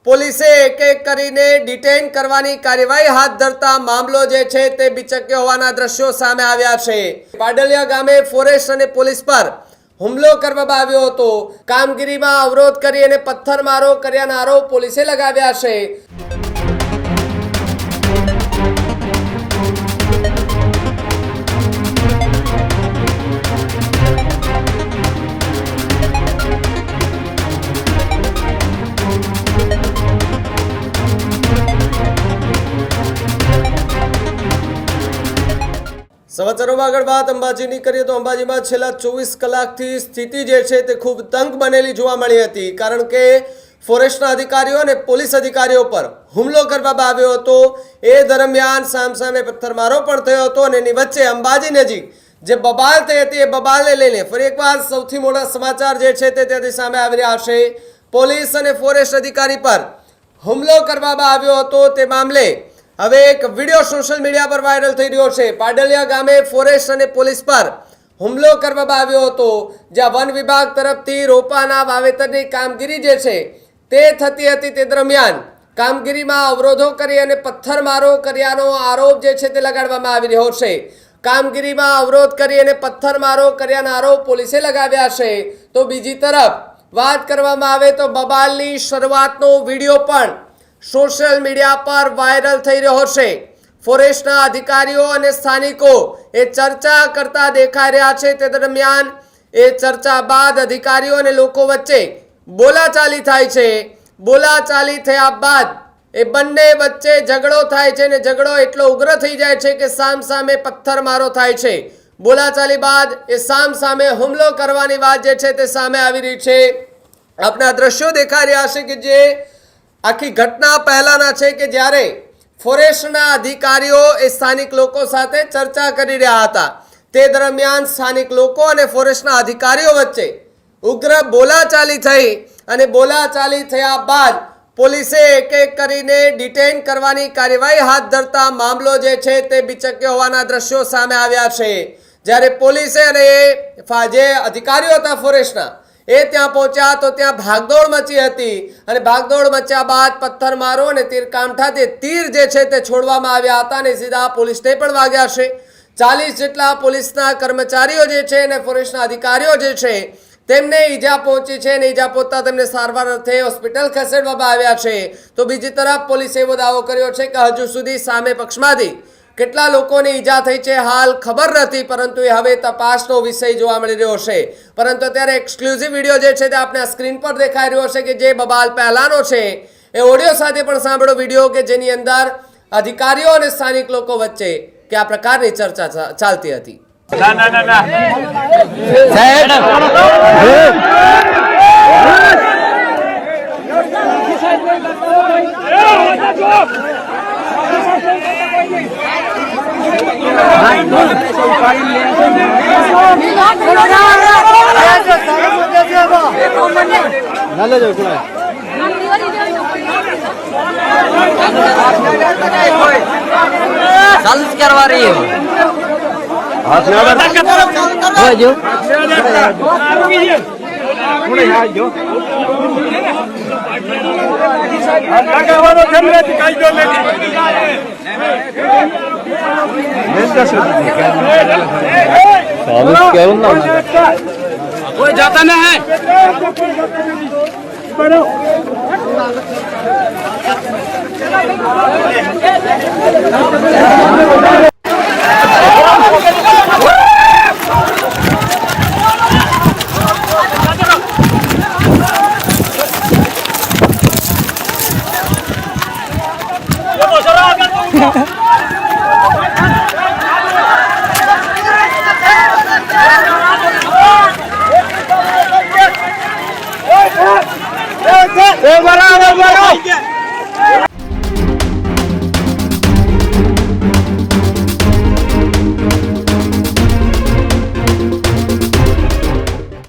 પોલીસે એક એક કરીને ડિટેન કરવાની કાર્યવાહી હાથ ધરતા મામલો જે છે તે બિચક્યો હોવાના દ્રશ્યો સામે આવ્યા છે। પાડલિયા ગામે ફોરેસ્ટ અને પોલીસ પર હુમલો કરવામાં આવ્યો હતો। કામગીરીમાં અવરોધ કરી અને પથ્થરમારો કર્યાના આરોપ પોલીસે લગાવ્યા છે। સમાચારોમાં આગળ વાત અંબાજીની કરીએ તો અંબાજીમાં છેલ્લા 24 કલાકથી સ્થિતિ જે છે તે ખૂબ તંગ બનેલી જોવા મળી હતી, કારણ કે ફોરેસ્ટના અધિકારીઓ અને પોલીસ અધિકારીઓ પર હુમલો કરવામાં આવ્યો હતો। એ દરમિયાન સામસામે પથ્થરમારો પણ થયો હતો અને એની વચ્ચે અંબાજી નજીક જે બબાલ થઈ હતી એ બબાલને લઈને ફરી એકવાર સૌથી મોટા સમાચાર જે છે તે ત્યાંથી સામે આવી રહ્યા છે। પોલીસ અને ફોરેસ્ટ અધિકારી પર હુમલો કરવામાં આવ્યો હતો તે મામલે હવે એક વિડીયો સોશિયલ મીડિયા પર વાયરલ થઈ રહ્યો છે। પાડલિયા ગામે ફોરેસ્ટ અને પોલીસ પર હુમલો કરવામાં આવ્યો હતો, જ્યાં વન વિભાગ તરફથી રોપાના વાવેતરની કામગીરી જે છે તે થતી હતી। તે દરમિયાન કામગીરીમાં અવરોધો કરી અને પથ્થરમારો કર્યાનો આરોપ જે છે તે લગાડવામાં આવી રહ્યો છે। કામગીરીમાં અવરોધ કરી અને પથ્થરમારો કર્યાના આરોપ પોલીસે લગાવ્યા છે। તો બીજી તરફ વાત કરવામાં આવે તો બબાલની શરૂઆતનો વિડીયો પણ સોશિયલ મીડિયા પર વાયરલ થઈ રહ્યો છે। ફોરેસ્ટના અધિકારીઓ અને સ્થાનિકો એ ચર્ચા કરતા દેખાઈ રહ્યા છે। તે દરમિયાન એ ચર્ચા બાદ અધિકારીઓ અને લોકો વચ્ચે બોલાચાલી થાય છે। બોલાચાલી થયા બાદ એ બંને વચ્ચે ઝઘડો થાય છે અને ઝઘડો એટલો ઉગ્ર થઈ જાય છે કે સામસામે પથ્થરમારો થાય છે। બોલાચાલી બાદ એ સામસામે હુમલો કરવાની વાત જે છે તે સામે આવી રહી છે। આપણા દ્રશ્યો દેખાઈ રહ્યા છે કે જે આખી ઘટના પહેલાના છે કે જ્યારે ફોરેસ્ટના અધિકારીઓ એ સ્થાનિક લોકો સાથે ચર્ચા કરી રહ્યા હતા। તે દરમિયાન સ્થાનિક લોકો અને ફોરેસ્ટના અધિકારીઓ વચ્ચે ઉગ્ર બોલાચાલી થઈ અને બોલાચાલી થયા બાદ પોલીસે એક એક કરીને ડિટેન કરવાની કાર્યવાહી હાથ ધરતા મામલો જે છે તે બિચક્યો હોવાના દ્રશ્યો સામે આવ્યા છે। જ્યારે પોલીસે અને જે અધિકારીઓ હતા ફોરેસ્ટના એ ત્યાં પહોંચ્યા તો ત્યાં ભાગદોડ મચી હતી અને ભાગદોડ મચ્યા બાદ પથ્થરમારો અને તીરકામઠાથી તીર જે છે તે છોડવામાં આવ્યા હતા અને સીધા પોલીસને પણ વાગ્યા છે। 40 જેટલા પોલીસના કર્મચારીઓ જે છે અને ફોરેસ્ટના અધિકારીઓ જે છે તેમને ઈજા પહોંચી છે અને ઈજા પહોંચતા તેમને સારવાર અર્થે હોસ્પિટલ ખસેડવામાં આવ્યા છે। તો બીજી તરફ પોલીસે એવો દાવો કર્યો છે કે હજુ સુધી સામે પક્ષમાંથી કેટલા લોકોને ઈજા થઈ છે હાલ ખબર નથી, પરંતુ એ હવે તપાસનો વિષય જોવા મળી રહ્યો છે। પરંતુ અત્યારે એક્સક્લુઝિવ વિડીયો જે છે તે આપણે સ્ક્રીન પર દેખાઈ રહ્યો છે કે જે બબાલ પહેલાનો છે એ ઓડિયો સાથે પણ સાંભળો વિડીયો કે જેની અંદર અધિકારીઓ અને સ્થાનિક લોકો વચ્ચે કે આ પ્રકારની ચર્ચા ચાલતી હતી। ના ના ના ના चालूच करवा रही है कोई जाता नहीं है। बराबर